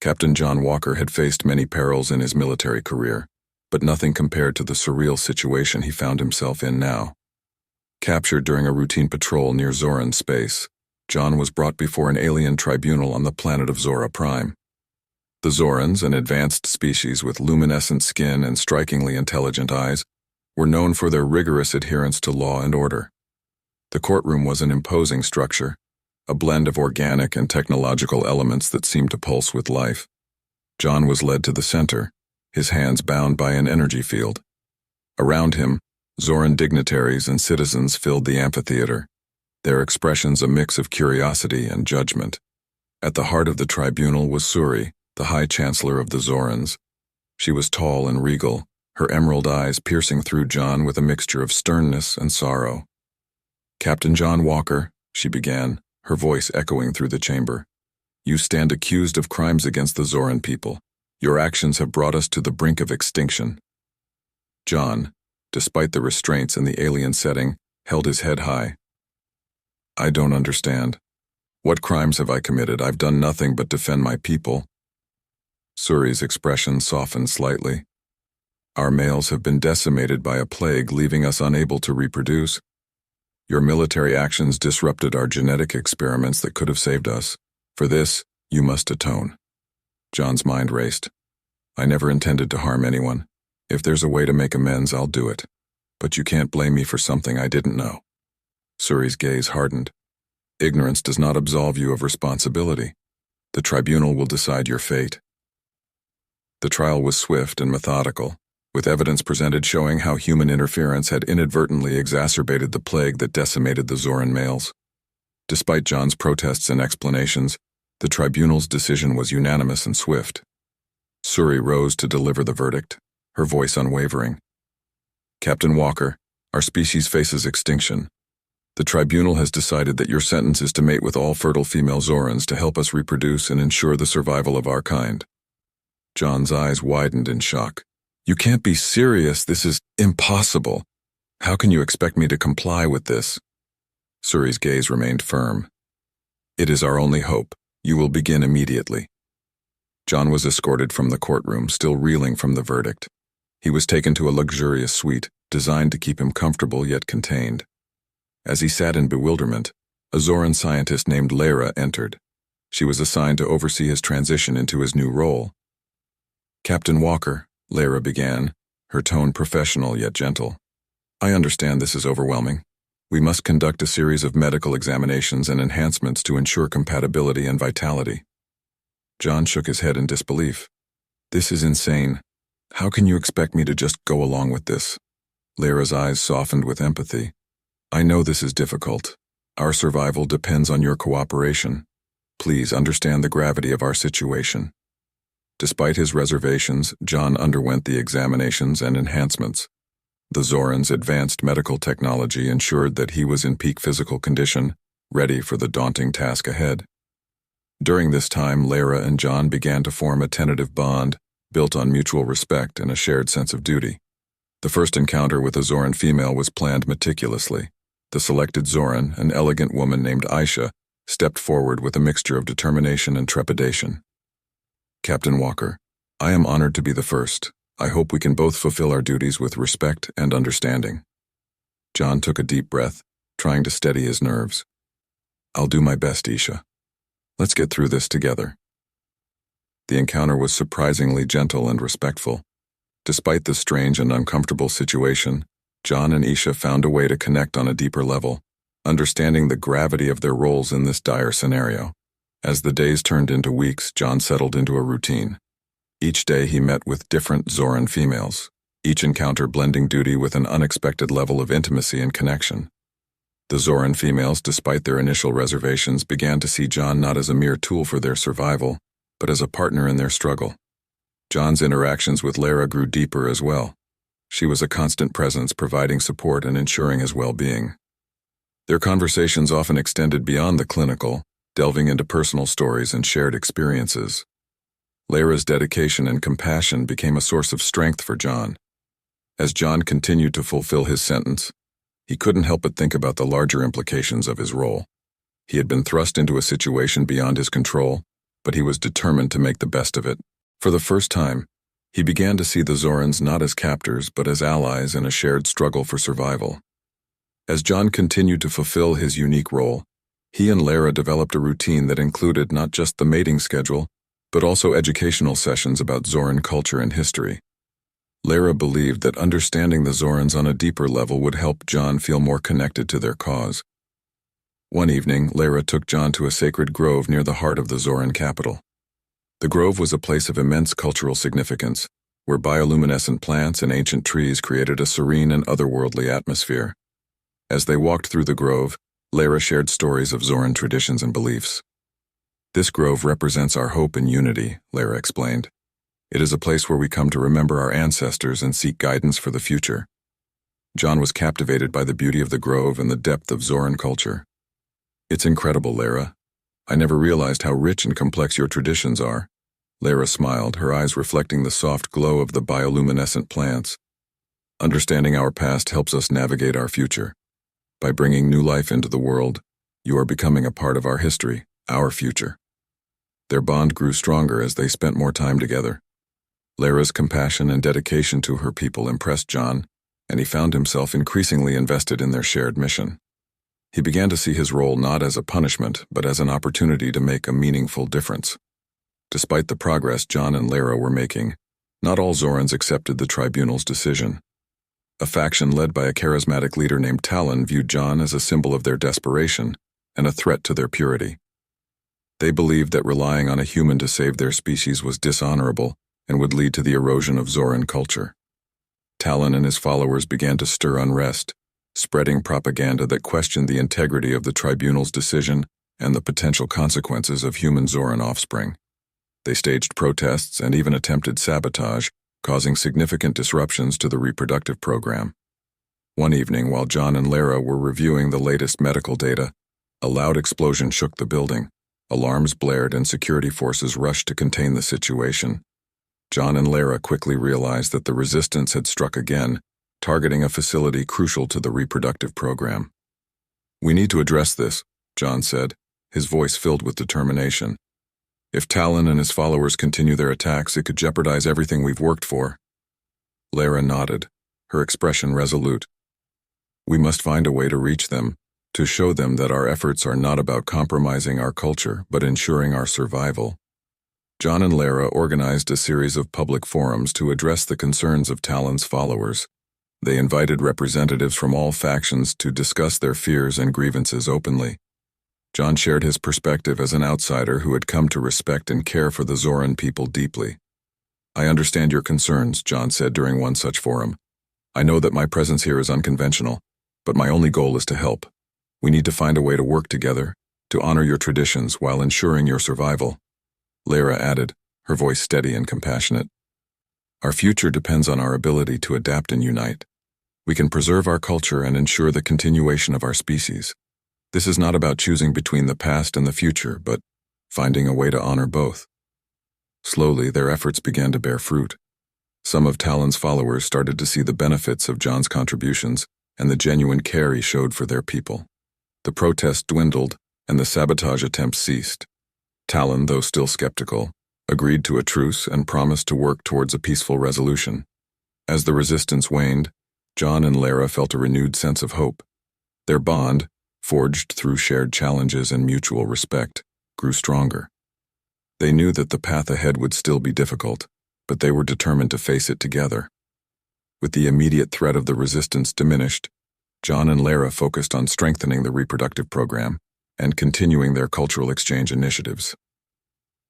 Captain John Walker had faced many perils in his military career, but nothing compared to the surreal situation he found himself in now. Captured during a routine patrol near Zoran space, John was brought before an alien tribunal on the planet of Zora Prime. The Zorans, an advanced species with luminescent skin and strikingly intelligent eyes, were known for their rigorous adherence to law and order. The courtroom was an imposing structure, a blend of organic and technological elements that seemed to pulse with life. John was led to the center, his hands bound by an energy field. Around him, Zoran dignitaries and citizens filled the amphitheater, their expressions a mix of curiosity and judgment. At the heart of the tribunal was Suri, the High Chancellor of the Zorans. She was tall and regal, her emerald eyes piercing through John with a mixture of sternness and sorrow. "Captain John Walker," she began, her voice echoing through the chamber, "you stand accused of crimes against the Zoran people. Your actions have brought us to the brink of extinction." John, despite the restraints in the alien setting, held his head high. "I don't understand. What crimes have I committed? I've done nothing but defend my people." Suri's expression softened slightly. "Our males have been decimated by a plague, leaving us unable to reproduce. Your military actions disrupted our genetic experiments that could have saved us. For this, you must atone." John's mind raced. "I never intended to harm anyone. If there's a way to make amends, I'll do it. But you can't blame me for something I didn't know." Suri's gaze hardened. "Ignorance does not absolve you of responsibility. The tribunal will decide your fate." The trial was swift and methodical, with evidence presented showing how human interference had inadvertently exacerbated the plague that decimated the Zoran males. Despite John's protests and explanations, the tribunal's decision was unanimous and swift. Suri rose to deliver the verdict, her voice unwavering. "Captain Walker, our species faces extinction. The tribunal has decided that your sentence is to mate with all fertile female Zorans to help us reproduce and ensure the survival of our kind." John's eyes widened in shock. "You can't be serious. This is impossible. How can you expect me to comply with this?" Suri's gaze remained firm. "It is our only hope. You will begin immediately." John was escorted from the courtroom, still reeling from the verdict. He was taken to a luxurious suite, designed to keep him comfortable yet contained. As he sat in bewilderment, a Zoran scientist named Lyra entered. She was assigned to oversee his transition into his new role. "Captain Walker," Lyra began, her tone professional yet gentle, "I understand this is overwhelming. We must conduct a series of medical examinations and enhancements to ensure compatibility and vitality." John shook his head in disbelief. "This is insane. How can you expect me to just go along with this?" Lyra's eyes softened with empathy. "I know this is difficult. Our survival depends on your cooperation. Please understand the gravity of our situation." Despite his reservations, John underwent the examinations and enhancements. The Zoran's advanced medical technology ensured that he was in peak physical condition, ready for the daunting task ahead. During this time, Lyra and John began to form a tentative bond, built on mutual respect and a shared sense of duty. The first encounter with a Zoran female was planned meticulously. The selected Zoran, an elegant woman named Aisha, stepped forward with a mixture of determination and trepidation. "Captain Walker, I am honored to be the first. I hope we can both fulfill our duties with respect and understanding." John took a deep breath, trying to steady his nerves. "I'll do my best, Isha. Let's get through this together." The encounter was surprisingly gentle and respectful. Despite the strange and uncomfortable situation, John and Isha found a way to connect on a deeper level, understanding the gravity of their roles in this dire scenario. As the days turned into weeks, John settled into a routine. Each day he met with different Zoran females, each encounter blending duty with an unexpected level of intimacy and connection. The Zoran females, despite their initial reservations, began to see John not as a mere tool for their survival, but as a partner in their struggle. John's interactions with Lyra grew deeper as well. She was a constant presence, providing support and ensuring his well-being. Their conversations often extended beyond the clinical, delving into personal stories and shared experiences. Lyra's dedication and compassion became a source of strength for John. As John continued to fulfill his sentence, he couldn't help but think about the larger implications of his role. He had been thrust into a situation beyond his control, but he was determined to make the best of it. For the first time, he began to see the Zorans not as captors but as allies in a shared struggle for survival. As John continued to fulfill his unique role, he and Lara developed a routine that included not just the mating schedule, but also educational sessions about Zoran culture and history. Lara believed that understanding the Zorans on a deeper level would help John feel more connected to their cause. One evening, Lara took John to a sacred grove near the heart of the Zoran capital. The grove was a place of immense cultural significance, where bioluminescent plants and ancient trees created a serene and otherworldly atmosphere. As they walked through the grove, Lara shared stories of Zoran traditions and beliefs. "This grove represents our hope and unity," Lara explained. "It is a place where we come to remember our ancestors and seek guidance for the future." John was captivated by the beauty of the grove and the depth of Zoran culture. "It's incredible, Lara. I never realized how rich and complex your traditions are." Lara smiled, her eyes reflecting the soft glow of the bioluminescent plants. "Understanding our past helps us navigate our future. By bringing new life into the world, you are becoming a part of our history, our future." Their bond grew stronger as they spent more time together. Lara's compassion and dedication to her people impressed John, and he found himself increasingly invested in their shared mission. He began to see his role not as a punishment, but as an opportunity to make a meaningful difference. Despite the progress John and Lara were making, not all Zorans accepted the Tribunal's decision. A faction led by a charismatic leader named Talon viewed John as a symbol of their desperation and a threat to their purity. They believed that relying on a human to save their species was dishonorable and would lead to the erosion of Zoran culture. Talon and his followers began to stir unrest, spreading propaganda that questioned the integrity of the Tribunal's decision and the potential consequences of human Zoran offspring. They staged protests and even attempted sabotage, causing significant disruptions to the reproductive program. One evening, while John and Lara were reviewing the latest medical data, a loud explosion shook the building. Alarms blared and security forces rushed to contain the situation. John and Lara quickly realized that the resistance had struck again, targeting a facility crucial to the reproductive program. "We need to address this," John said, his voice filled with determination. "If Talon and his followers continue their attacks, it could jeopardize everything we've worked for." Lara nodded, her expression resolute. "We must find a way to reach them, to show them that our efforts are not about compromising our culture, but ensuring our survival." John and Lara organized a series of public forums to address the concerns of Talon's followers. They invited representatives from all factions to discuss their fears and grievances openly. John shared his perspective as an outsider who had come to respect and care for the Zoran people deeply. "I understand your concerns," John said during one such forum. "I know that my presence here is unconventional, but my only goal is to help. We need to find a way to work together, to honor your traditions while ensuring your survival." Lara added, her voice steady and compassionate. "Our future depends on our ability to adapt and unite. We can preserve our culture and ensure the continuation of our species. This is not about choosing between the past and the future, but finding a way to honor both." Slowly, their efforts began to bear fruit. Some of Talon's followers started to see the benefits of John's contributions and the genuine care he showed for their people. The protests dwindled, and the sabotage attempts ceased. Talon, though still skeptical, agreed to a truce and promised to work towards a peaceful resolution. As the resistance waned, John and Lara felt a renewed sense of hope. Their bond, forged through shared challenges and mutual respect, grew stronger. They knew that the path ahead would still be difficult, but they were determined to face it together. With the immediate threat of the resistance diminished, John and Lara focused on strengthening the reproductive program and continuing their cultural exchange initiatives.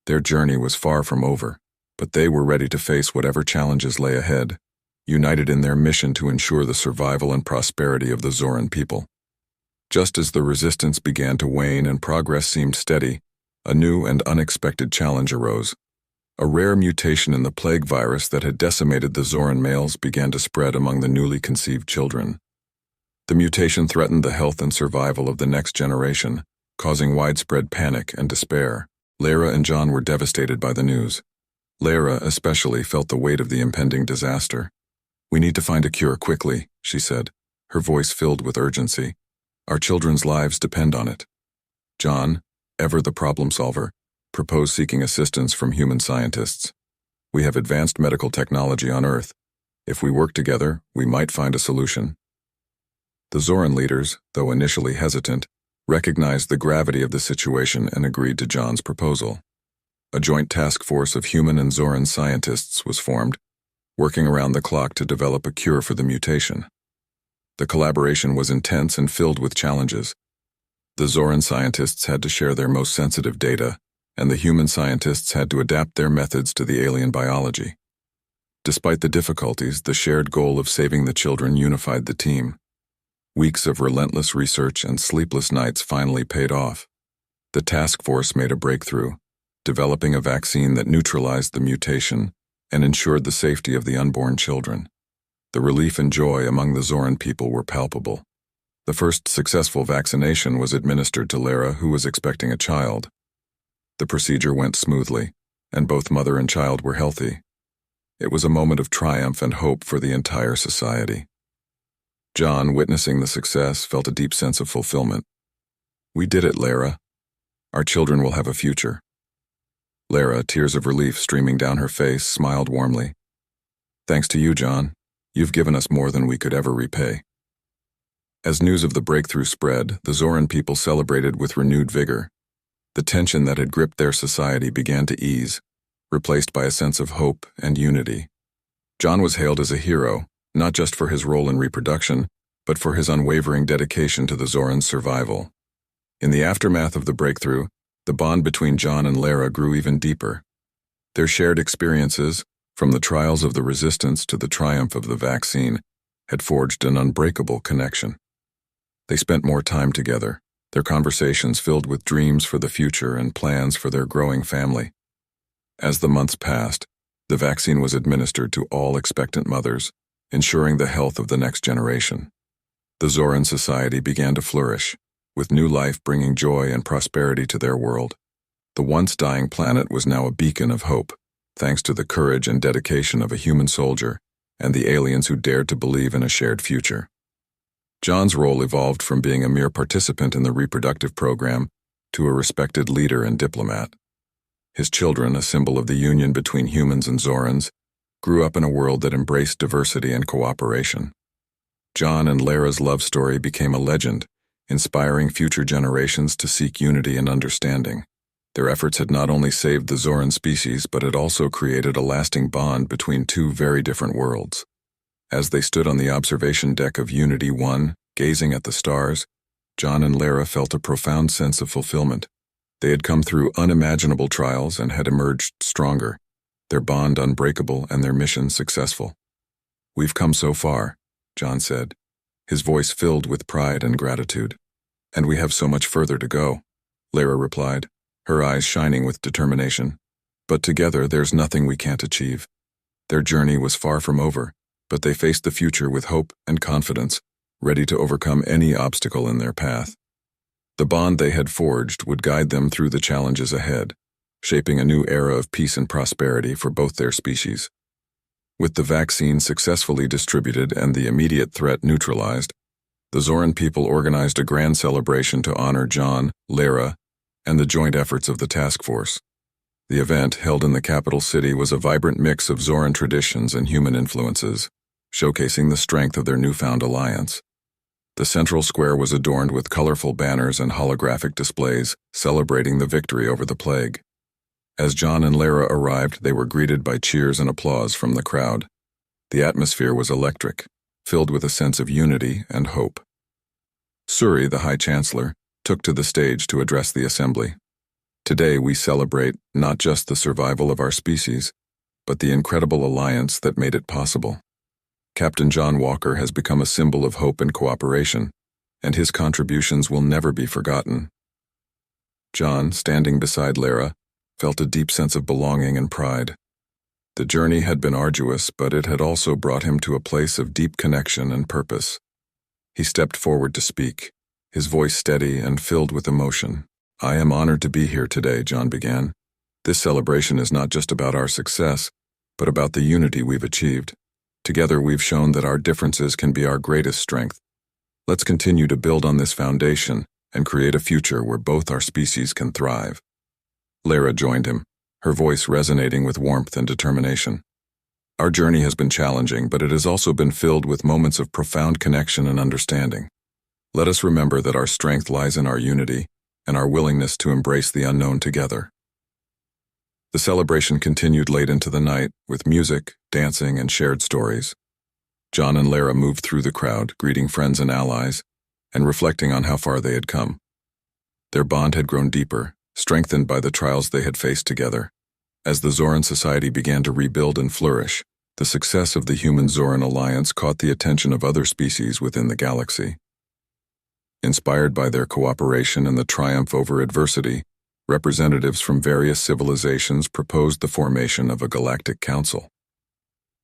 Their journey was far from over, but they were ready to face whatever challenges lay ahead, united in their mission to ensure the survival and prosperity of the Zoran people. Just as the resistance began to wane and progress seemed steady, a new and unexpected challenge arose. A rare mutation in the plague virus that had decimated the Zoran males began to spread among the newly conceived children. The mutation threatened the health and survival of the next generation, causing widespread panic and despair. Lara and John were devastated by the news. Lara especially felt the weight of the impending disaster. "We need to find a cure quickly," she said, her voice filled with urgency. "Our children's lives depend on it." John, ever the problem solver, proposed seeking assistance from human scientists. We have advanced medical technology on Earth. If we work together, we might find a solution. The Zoran leaders, though initially hesitant, recognized the gravity of the situation and agreed to John's proposal. A joint task force of human and Zoran scientists was formed, working around the clock to develop a cure for the mutation. The collaboration was intense and filled with challenges. The Zoran scientists had to share their most sensitive data, and the human scientists had to adapt their methods to the alien biology. Despite the difficulties, the shared goal of saving the children unified the team. Weeks of relentless research and sleepless nights finally paid off. The task force made a breakthrough, developing a vaccine that neutralized the mutation and ensured the safety of the unborn children. The relief and joy among the Zoran people were palpable. The first successful vaccination was administered to Lara, who was expecting a child. The procedure went smoothly, and both mother and child were healthy. It was a moment of triumph and hope for the entire society. John, witnessing the success, felt a deep sense of fulfillment. "We did it, Lara. Our children will have a future." Lara, tears of relief streaming down her face, smiled warmly. "Thanks to you, John. You've given us more than we could ever repay." As news of the breakthrough spread, the Zoran people celebrated with renewed vigor. The tension that had gripped their society began to ease, replaced by a sense of hope and unity. John was hailed as a hero, not just for his role in reproduction, but for his unwavering dedication to the Zoran's survival. In the aftermath of the breakthrough, the bond between John and Lara grew even deeper. Their shared experiences, from the trials of the resistance to the triumph of the vaccine, had forged an unbreakable connection. They spent more time together, their conversations filled with dreams for the future and plans for their growing family. As the months passed, the vaccine was administered to all expectant mothers, ensuring the health of the next generation. The Zoran society began to flourish, with new life bringing joy and prosperity to their world. The once dying planet was now a beacon of hope, thanks to the courage and dedication of a human soldier and the aliens who dared to believe in a shared future. John's role evolved from being a mere participant in the reproductive program to a respected leader and diplomat. His children, a symbol of the union between humans and Zorans, grew up in a world that embraced diversity and cooperation. John and Lara's love story became a legend, inspiring future generations to seek unity and understanding. Their efforts had not only saved the Zoran species, but had also created a lasting bond between two very different worlds. As they stood on the observation deck of Unity 1, gazing at the stars, John and Lara felt a profound sense of fulfillment. They had come through unimaginable trials and had emerged stronger, their bond unbreakable and their mission successful. "We've come so far," John said, his voice filled with pride and gratitude. "And we have so much further to go," Lara replied, her eyes shining with determination. "But together there's nothing we can't achieve." Their journey was far from over, but they faced the future with hope and confidence, ready to overcome any obstacle in their path. The bond they had forged would guide them through the challenges ahead, shaping a new era of peace and prosperity for both their species. With the vaccine successfully distributed and the immediate threat neutralized, the Zoran people organized a grand celebration to honor John, Lara, and the joint efforts of the task force. The event, held in the capital city, was a vibrant mix of Zoran traditions and human influences, showcasing the strength of their newfound alliance. The central square was adorned with colorful banners and holographic displays celebrating the victory over the plague. As John and Lara arrived, they were greeted by cheers and applause from the crowd. The atmosphere was electric, filled with a sense of unity and hope. Suri, the High Chancellor, took to the stage to address the assembly. "Today we celebrate not just the survival of our species, but the incredible alliance that made it possible. Captain John Walker has become a symbol of hope and cooperation, and his contributions will never be forgotten." John, standing beside Lara, felt a deep sense of belonging and pride. The journey had been arduous, but it had also brought him to a place of deep connection and purpose. He stepped forward to speak, his voice steady and filled with emotion. "I am honored to be here today," John began. "This celebration is not just about our success, but about the unity we've achieved. Together we've shown that our differences can be our greatest strength. Let's continue to build on this foundation and create a future where both our species can thrive." Lara joined him, her voice resonating with warmth and determination. Our journey has been challenging, but it has also been filled with moments of profound connection and understanding. Let us remember that our strength lies in our unity and our willingness to embrace the unknown together. The celebration continued late into the night, with music, dancing, and shared stories. John and Lara moved through the crowd, greeting friends and allies, and reflecting on how far they had come. Their bond had grown deeper, strengthened by the trials they had faced together. As the Zoran society began to rebuild and flourish, the success of the Human-Zoran alliance caught the attention of other species within the galaxy. Inspired by their cooperation and the triumph over adversity, representatives from various civilizations proposed the formation of a galactic council.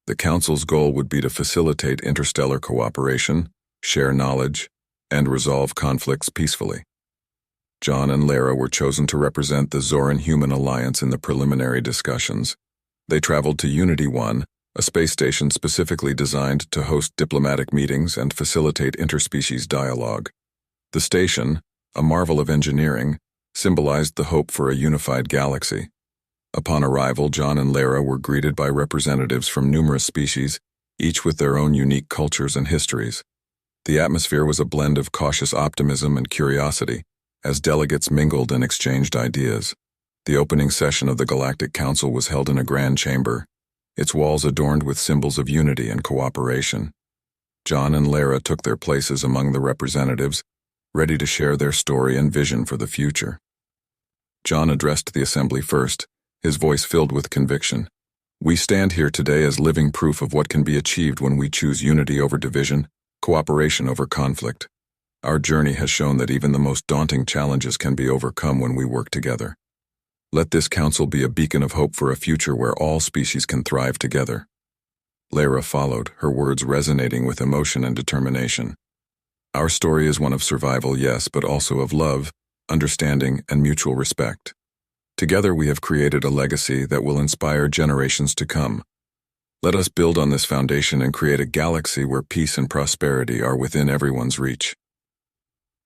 The council's goal would be to facilitate interstellar cooperation, share knowledge, and resolve conflicts peacefully. John and Lara were chosen to represent the Zoran-Human alliance in the preliminary discussions. They traveled to Unity 1, a space station specifically designed to host diplomatic meetings and facilitate interspecies dialogue. The station, a marvel of engineering, symbolized the hope for a unified galaxy. Upon arrival, John and Lara were greeted by representatives from numerous species, each with their own unique cultures and histories. The atmosphere was a blend of cautious optimism and curiosity, as delegates mingled and exchanged ideas. The opening session of the Galactic Council was held in a grand chamber, its walls adorned with symbols of unity and cooperation. John and Lara took their places among the representatives, ready to share their story and vision for the future. John addressed the assembly first, his voice filled with conviction. "We stand here today as living proof of what can be achieved when we choose unity over division, cooperation over conflict. Our journey has shown that even the most daunting challenges can be overcome when we work together. Let this council be a beacon of hope for a future where all species can thrive together." Lara followed, her words resonating with emotion and determination. "Our story is one of survival, yes, but also of love, understanding, and mutual respect. Together we have created a legacy that will inspire generations to come. Let us build on this foundation and create a galaxy where peace and prosperity are within everyone's reach."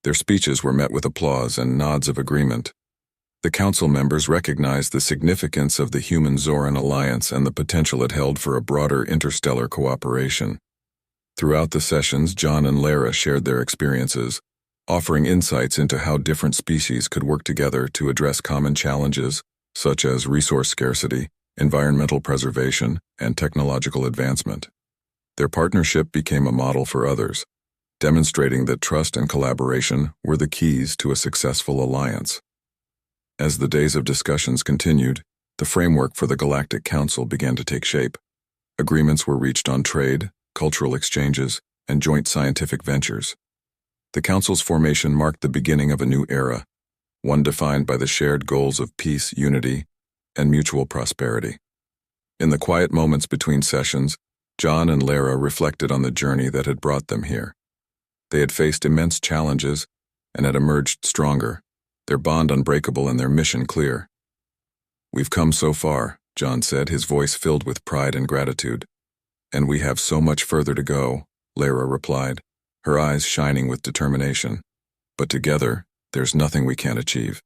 Their speeches were met with applause and nods of agreement. The council members recognized the significance of the Human-Zoran alliance and the potential it held for a broader interstellar cooperation. Throughout the sessions, John and Lara shared their experiences, offering insights into how different species could work together to address common challenges, such as resource scarcity, environmental preservation, and technological advancement. Their partnership became a model for others, demonstrating that trust and collaboration were the keys to a successful alliance. As the days of discussions continued, the framework for the Galactic Council began to take shape. Agreements were reached on trade, cultural exchanges, and joint scientific ventures. The Council's formation marked the beginning of a new era, one defined by the shared goals of peace, unity, and mutual prosperity. In the quiet moments between sessions, John and Lara reflected on the journey that had brought them here. They had faced immense challenges and had emerged stronger, their bond unbreakable and their mission clear. "We've come so far," John said, his voice filled with pride and gratitude. "And we have so much further to go," Lara replied, her eyes shining with determination. "But together, there's nothing we can't achieve."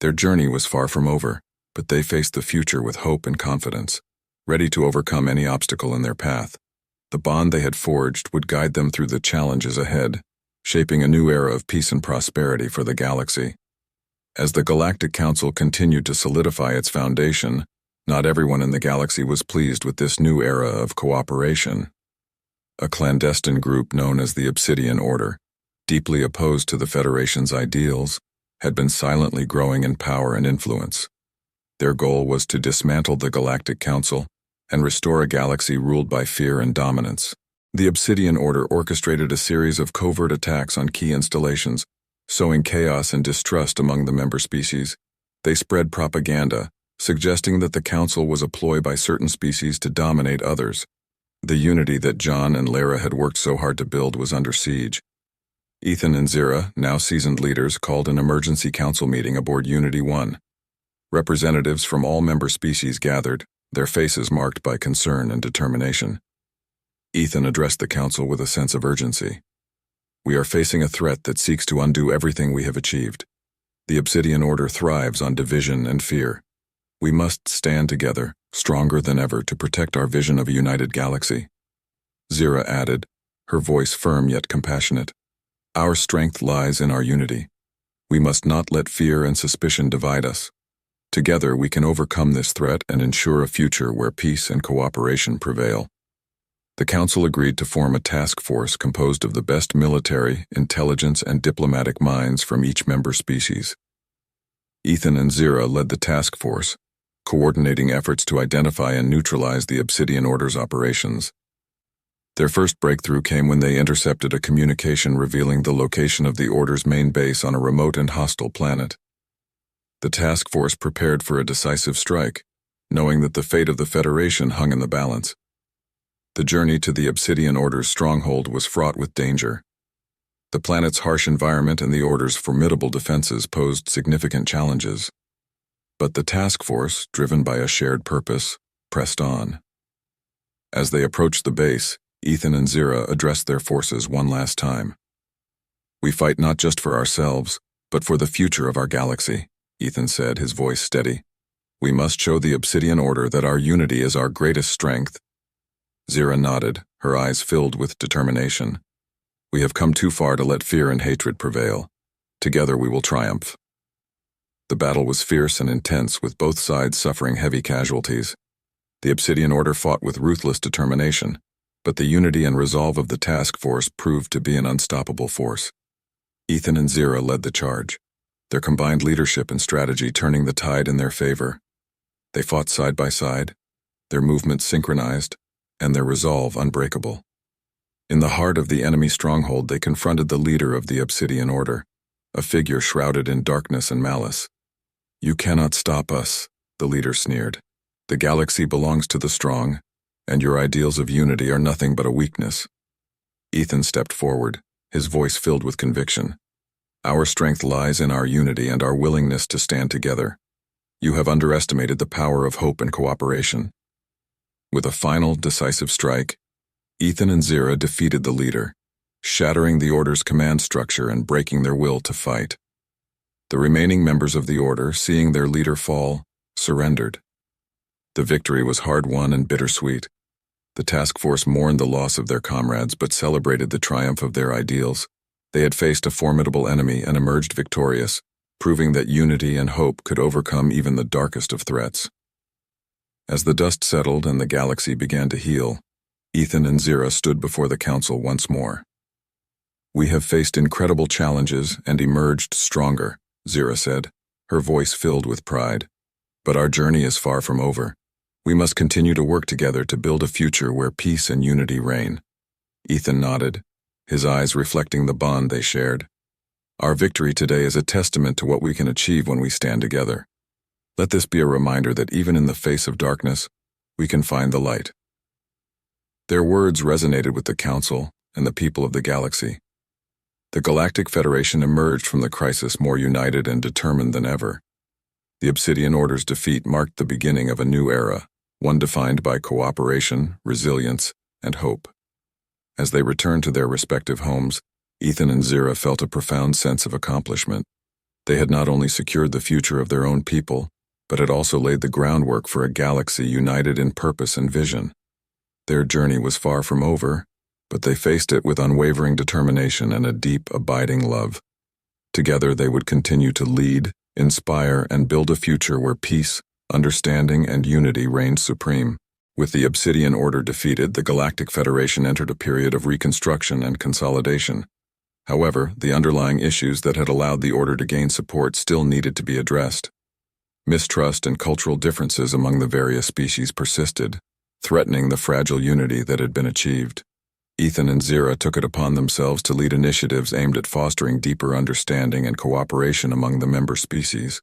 Their journey was far from over, but they faced the future with hope and confidence, ready to overcome any obstacle in their path. The bond they had forged would guide them through the challenges ahead, shaping a new era of peace and prosperity for the galaxy. As the Galactic Council continued to solidify its foundation, not everyone in the galaxy was pleased with this new era of cooperation. A clandestine group known as the Obsidian Order, deeply opposed to the Federation's ideals, had been silently growing in power and influence. Their goal was to dismantle the Galactic Council and restore a galaxy ruled by fear and dominance. The Obsidian Order orchestrated a series of covert attacks on key installations, sowing chaos and distrust among the member species. They spread propaganda, suggesting that the Council was a ploy by certain species to dominate others. The unity that John and Lara had worked so hard to build was under siege. Ethan and Zira, now seasoned leaders, called an emergency council meeting aboard Unity 1. Representatives from all member species gathered, their faces marked by concern and determination. Ethan addressed the council with a sense of urgency. "We are facing a threat that seeks to undo everything we have achieved. The Obsidian Order thrives on division and fear. We must stand together, stronger than ever, to protect our vision of a united galaxy. Zira added, her voice firm yet compassionate. Our strength lies in our unity. We must not let fear and suspicion divide us. Together we can overcome this threat and ensure a future where peace and cooperation prevail. The Council agreed to form a task force composed of the best military, intelligence, and diplomatic minds from each member species. Ethan and Zira led the task force, coordinating efforts to identify and neutralize the Obsidian Order's operations. Their first breakthrough came when they intercepted a communication revealing the location of the Order's main base on a remote and hostile planet. The task force prepared for a decisive strike, knowing that the fate of the Federation hung in the balance. The journey to the Obsidian Order's stronghold was fraught with danger. The planet's harsh environment and the Order's formidable defenses posed significant challenges. But the task force, driven by a shared purpose, pressed on. As they approached the base, Ethan and Zira addressed their forces one last time. "We fight not just for ourselves, but for the future of our galaxy," Ethan said, his voice steady. "We must show the Obsidian Order that our unity is our greatest strength." Zira nodded, her eyes filled with determination. "We have come too far to let fear and hatred prevail. Together we will triumph." The battle was fierce and intense, with both sides suffering heavy casualties. The Obsidian Order fought with ruthless determination, but the unity and resolve of the task force proved to be an unstoppable force. Ethan and Zira led the charge, their combined leadership and strategy turning the tide in their favor. They fought side by side, their movements synchronized, and their resolve unbreakable. In the heart of the enemy stronghold, they confronted the leader of the Obsidian Order, a figure shrouded in darkness and malice. "You cannot stop us," the leader sneered. "The galaxy belongs to the strong, and your ideals of unity are nothing but a weakness." Ethan stepped forward, his voice filled with conviction. "Our strength lies in our unity and our willingness to stand together. You have underestimated the power of hope and cooperation." With a final, decisive strike, Ethan and Zira defeated the leader, shattering the Order's command structure and breaking their will to fight. The remaining members of the Order, seeing their leader fall, surrendered. The victory was hard-won and bittersweet. The task force mourned the loss of their comrades but celebrated the triumph of their ideals. They had faced a formidable enemy and emerged victorious, proving that unity and hope could overcome even the darkest of threats. As the dust settled and the galaxy began to heal, Ethan and Zira stood before the Council once more. "We have faced incredible challenges and emerged stronger," Zira said, her voice filled with pride. "But our journey is far from over. We must continue to work together to build a future where peace and unity reign." Ethan nodded, his eyes reflecting the bond they shared. "Our victory today is a testament to what we can achieve when we stand together. Let this be a reminder that even in the face of darkness, we can find the light." Their words resonated with the Council and the people of the galaxy. The Galactic Federation emerged from the crisis more united and determined than ever. The Obsidian Order's defeat marked the beginning of a new era, one defined by cooperation, resilience, and hope. As they returned to their respective homes, Ethan and Zira felt a profound sense of accomplishment. They had not only secured the future of their own people, but had also laid the groundwork for a galaxy united in purpose and vision. Their journey was far from over, but they faced it with unwavering determination and a deep, abiding love. Together they would continue to lead, inspire, and build a future where peace, understanding, and unity reigned supreme. With the Obsidian Order defeated, the Galactic Federation entered a period of reconstruction and consolidation. However, the underlying issues that had allowed the Order to gain support still needed to be addressed. Mistrust and cultural differences among the various species persisted, threatening the fragile unity that had been achieved. Ethan and Zira took it upon themselves to lead initiatives aimed at fostering deeper understanding and cooperation among the member species.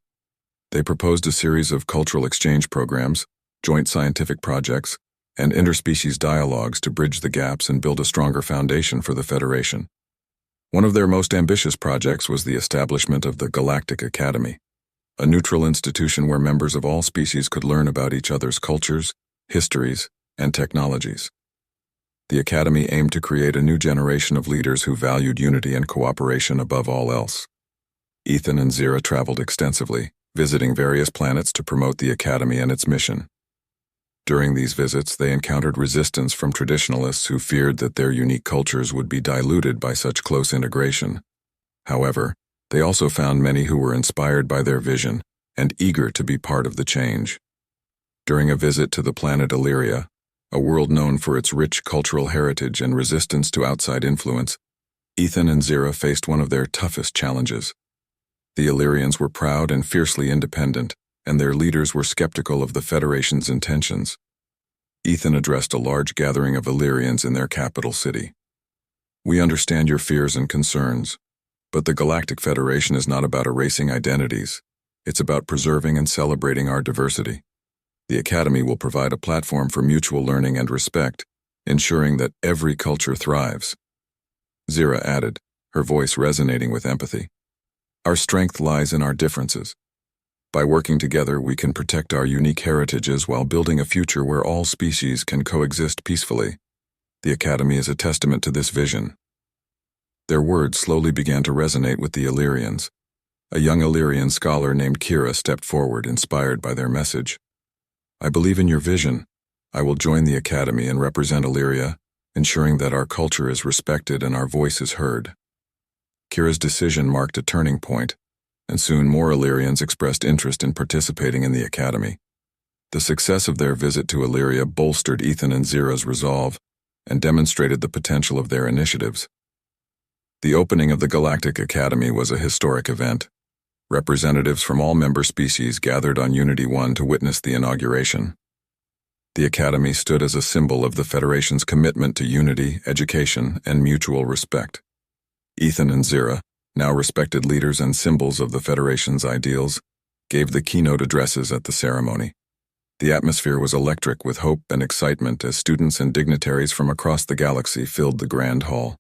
They proposed a series of cultural exchange programs, joint scientific projects, and interspecies dialogues to bridge the gaps and build a stronger foundation for the Federation. One of their most ambitious projects was the establishment of the Galactic Academy, a neutral institution where members of all species could learn about each other's cultures, histories, and technologies. The Academy aimed to create a new generation of leaders who valued unity and cooperation above all else. Ethan and Zira traveled extensively, visiting various planets to promote the Academy and its mission. During these visits, they encountered resistance from traditionalists who feared that their unique cultures would be diluted by such close integration. However, they also found many who were inspired by their vision and eager to be part of the change. During a visit to the planet Illyria, a world known for its rich cultural heritage and resistance to outside influence, Ethan and Zira faced one of their toughest challenges. The Illyrians were proud and fiercely independent, and their leaders were skeptical of the Federation's intentions. Ethan addressed a large gathering of Illyrians in their capital city. "We understand your fears and concerns, but the Galactic Federation is not about erasing identities. It's about preserving and celebrating our diversity. The Academy will provide a platform for mutual learning and respect, ensuring that every culture thrives." Zira added, her voice resonating with empathy. "Our strength lies in our differences. By working together, we can protect our unique heritages while building a future where all species can coexist peacefully. The Academy is a testament to this vision." Their words slowly began to resonate with the Illyrians. A young Illyrian scholar named Kira stepped forward, inspired by their message. "I believe in your vision. I will join the Academy and represent Illyria, ensuring that our culture is respected and our voice is heard." Kira's decision marked a turning point, and soon more Illyrians expressed interest in participating in the Academy. The success of their visit to Illyria bolstered Ethan and Zira's resolve and demonstrated the potential of their initiatives. The opening of the Galactic Academy was a historic event. Representatives from all member species gathered on Unity 1 to witness the inauguration. The Academy stood as a symbol of the Federation's commitment to unity, education, and mutual respect. Ethan and Zira, now respected leaders and symbols of the Federation's ideals, gave the keynote addresses at the ceremony. The atmosphere was electric with hope and excitement as students and dignitaries from across the galaxy filled the grand hall.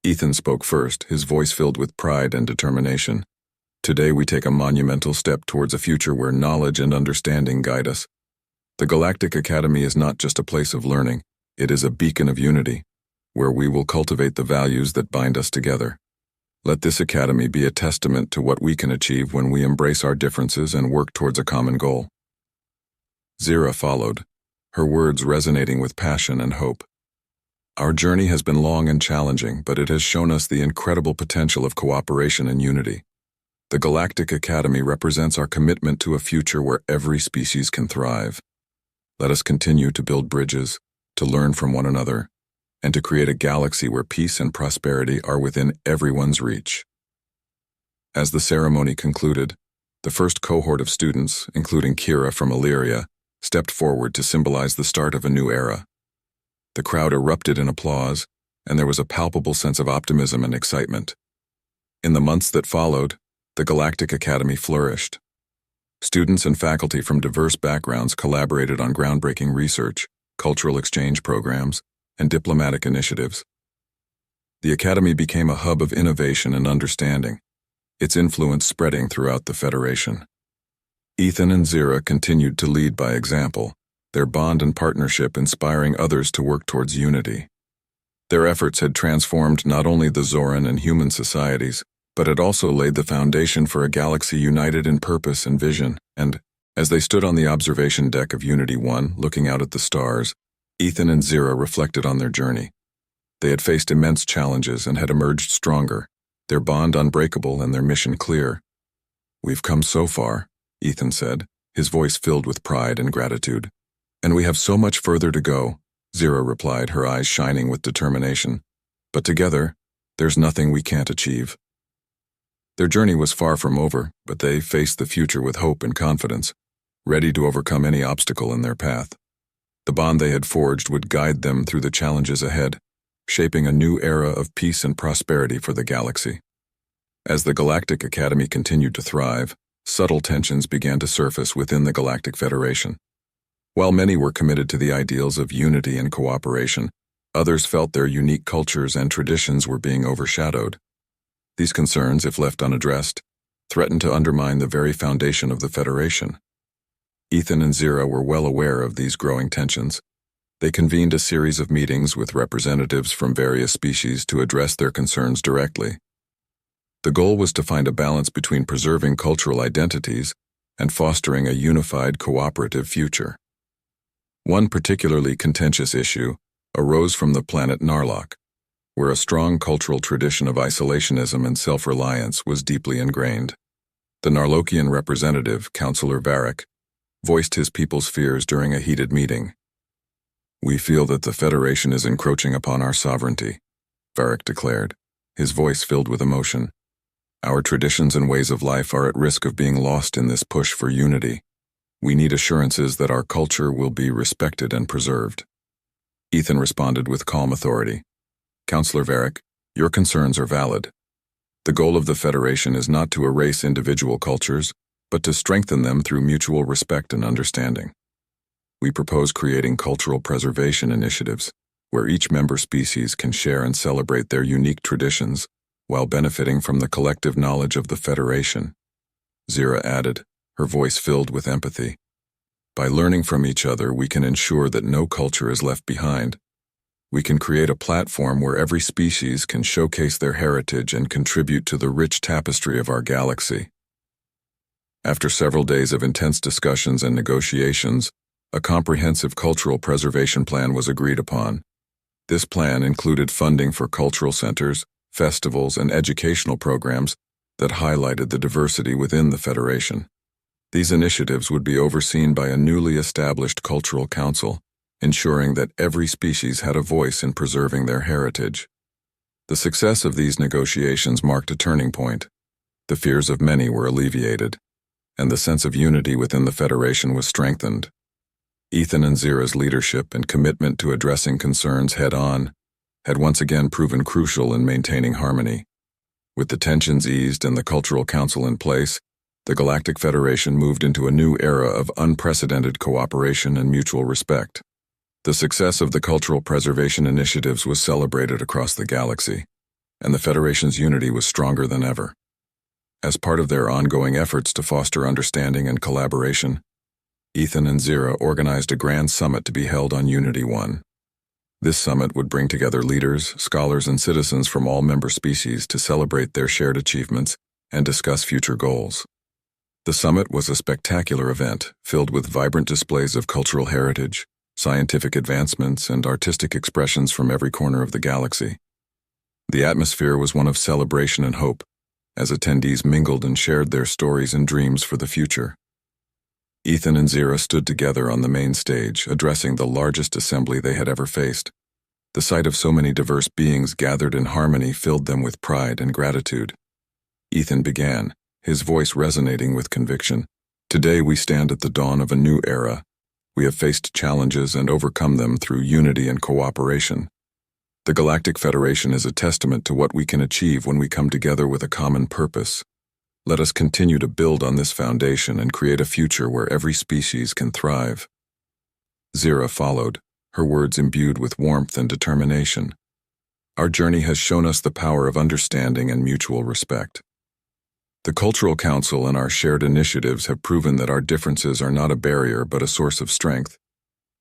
Ethan spoke first, his voice filled with pride and determination. "Today we take a monumental step towards a future where knowledge and understanding guide us. The Galactic Academy is not just a place of learning, it is a beacon of unity, where we will cultivate the values that bind us together. Let this Academy be a testament to what we can achieve when we embrace our differences and work towards a common goal." Zira followed, her words resonating with passion and hope. "Our journey has been long and challenging, but it has shown us the incredible potential of cooperation and unity. The Galactic Academy represents our commitment to a future where every species can thrive. Let us continue to build bridges, to learn from one another, and to create a galaxy where peace and prosperity are within everyone's reach." As the ceremony concluded, the first cohort of students, including Kira from Illyria, stepped forward to symbolize the start of a new era. The crowd erupted in applause, and there was a palpable sense of optimism and excitement. In the months that followed, the Galactic Academy flourished. Students and faculty from diverse backgrounds collaborated on groundbreaking research, cultural exchange programs, and diplomatic initiatives. The Academy became a hub of innovation and understanding, its influence spreading throughout the Federation. Ethan and Zira continued to lead by example, their bond and partnership inspiring others to work towards unity. Their efforts had transformed not only the Zoran and human societies, but it also laid the foundation for a galaxy united in purpose and vision, and, as they stood on the observation deck of Unity 1, looking out at the stars, Ethan and Zira reflected on their journey. They had faced immense challenges and had emerged stronger, their bond unbreakable and their mission clear. "We've come so far," Ethan said, his voice filled with pride and gratitude. "And we have so much further to go," Zira replied, her eyes shining with determination. "But together, there's nothing we can't achieve." Their journey was far from over, but they faced the future with hope and confidence, ready to overcome any obstacle in their path. The bond they had forged would guide them through the challenges ahead, shaping a new era of peace and prosperity for the galaxy. As the Galactic Academy continued to thrive, subtle tensions began to surface within the Galactic Federation. While many were committed to the ideals of unity and cooperation, others felt their unique cultures and traditions were being overshadowed. These concerns, if left unaddressed, threatened to undermine the very foundation of the Federation. Ethan and Zira were well aware of these growing tensions. They convened a series of meetings with representatives from various species to address their concerns directly. The goal was to find a balance between preserving cultural identities and fostering a unified, cooperative future. One particularly contentious issue arose from the planet Narlock, where a strong cultural tradition of isolationism and self-reliance was deeply ingrained. The Narlokian representative, Councillor Varric, voiced his people's fears during a heated meeting. "We feel that the Federation is encroaching upon our sovereignty," Varric declared, his voice filled with emotion. "Our traditions and ways of life are at risk of being lost in this push for unity. We need assurances that our culture will be respected and preserved." Ethan responded with calm authority. "Councillor Varric, your concerns are valid. The goal of the Federation is not to erase individual cultures, but to strengthen them through mutual respect and understanding. We propose creating cultural preservation initiatives, where each member species can share and celebrate their unique traditions while benefiting from the collective knowledge of the Federation," Zira added, her voice filled with empathy. "By learning from each other, we can ensure that no culture is left behind. We can create a platform where every species can showcase their heritage and contribute to the rich tapestry of our galaxy." After several days of intense discussions and negotiations, a comprehensive cultural preservation plan was agreed upon. This plan included funding for cultural centers, festivals, and educational programs that highlighted the diversity within the Federation. These initiatives would be overseen by a newly established cultural council, ensuring that every species had a voice in preserving their heritage. The success of these negotiations marked a turning point. The fears of many were alleviated, and the sense of unity within the Federation was strengthened. Ethan and Zira's leadership and commitment to addressing concerns head-on had once again proven crucial in maintaining harmony. With the tensions eased and the Cultural Council in place, the Galactic Federation moved into a new era of unprecedented cooperation and mutual respect. The success of the cultural preservation initiatives was celebrated across the galaxy, and the Federation's unity was stronger than ever. As part of their ongoing efforts to foster understanding and collaboration, Ethan and Zira organized a grand summit to be held on Unity 1. This summit would bring together leaders, scholars, and citizens from all member species to celebrate their shared achievements and discuss future goals. The summit was a spectacular event filled with vibrant displays of cultural heritage, scientific advancements, and artistic expressions from every corner of the galaxy. The atmosphere was one of celebration and hope, as attendees mingled and shared their stories and dreams for the future. Ethan and Zira stood together on the main stage, addressing the largest assembly they had ever faced. The sight of so many diverse beings gathered in harmony filled them with pride and gratitude. Ethan began, his voice resonating with conviction. "Today we stand at the dawn of a new era. We have faced challenges and overcome them through unity and cooperation. The Galactic Federation is a testament to what we can achieve when we come together with a common purpose. Let us continue to build on this foundation and create a future where every species can thrive." Zira followed, her words imbued with warmth and determination. "Our journey has shown us the power of understanding and mutual respect. The Cultural Council and our shared initiatives have proven that our differences are not a barrier but a source of strength.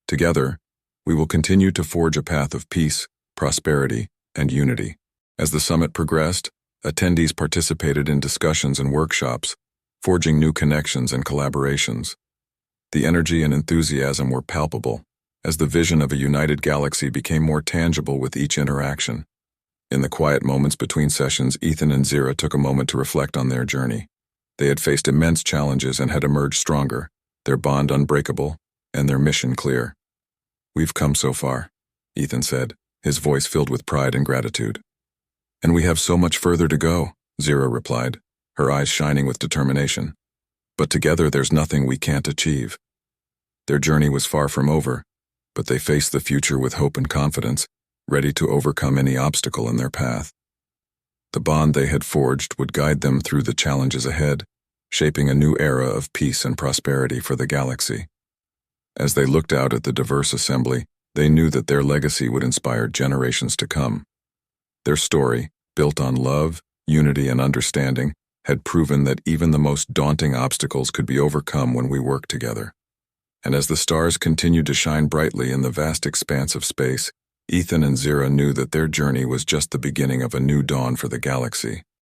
Together, we will continue to forge a path of peace, prosperity, and unity." As the summit progressed, attendees participated in discussions and workshops, forging new connections and collaborations. The energy and enthusiasm were palpable, as the vision of a united galaxy became more tangible with each interaction. In the quiet moments between sessions, Ethan and Zira took a moment to reflect on their journey. They had faced immense challenges and had emerged stronger, their bond unbreakable, and their mission clear. "We've come so far," Ethan said, his voice filled with pride and gratitude. "And we have so much further to go," Zira replied, her eyes shining with determination. "But together there's nothing we can't achieve." Their journey was far from over, but they faced the future with hope and confidence, ready to overcome any obstacle in their path. The bond they had forged would guide them through the challenges ahead, shaping a new era of peace and prosperity for the galaxy. As they looked out at the diverse assembly, they knew that their legacy would inspire generations to come. Their story, built on love, unity, and understanding, had proven that even the most daunting obstacles could be overcome when we work together. And as the stars continued to shine brightly in the vast expanse of space, Ethan and Zira knew that their journey was just the beginning of a new dawn for the galaxy.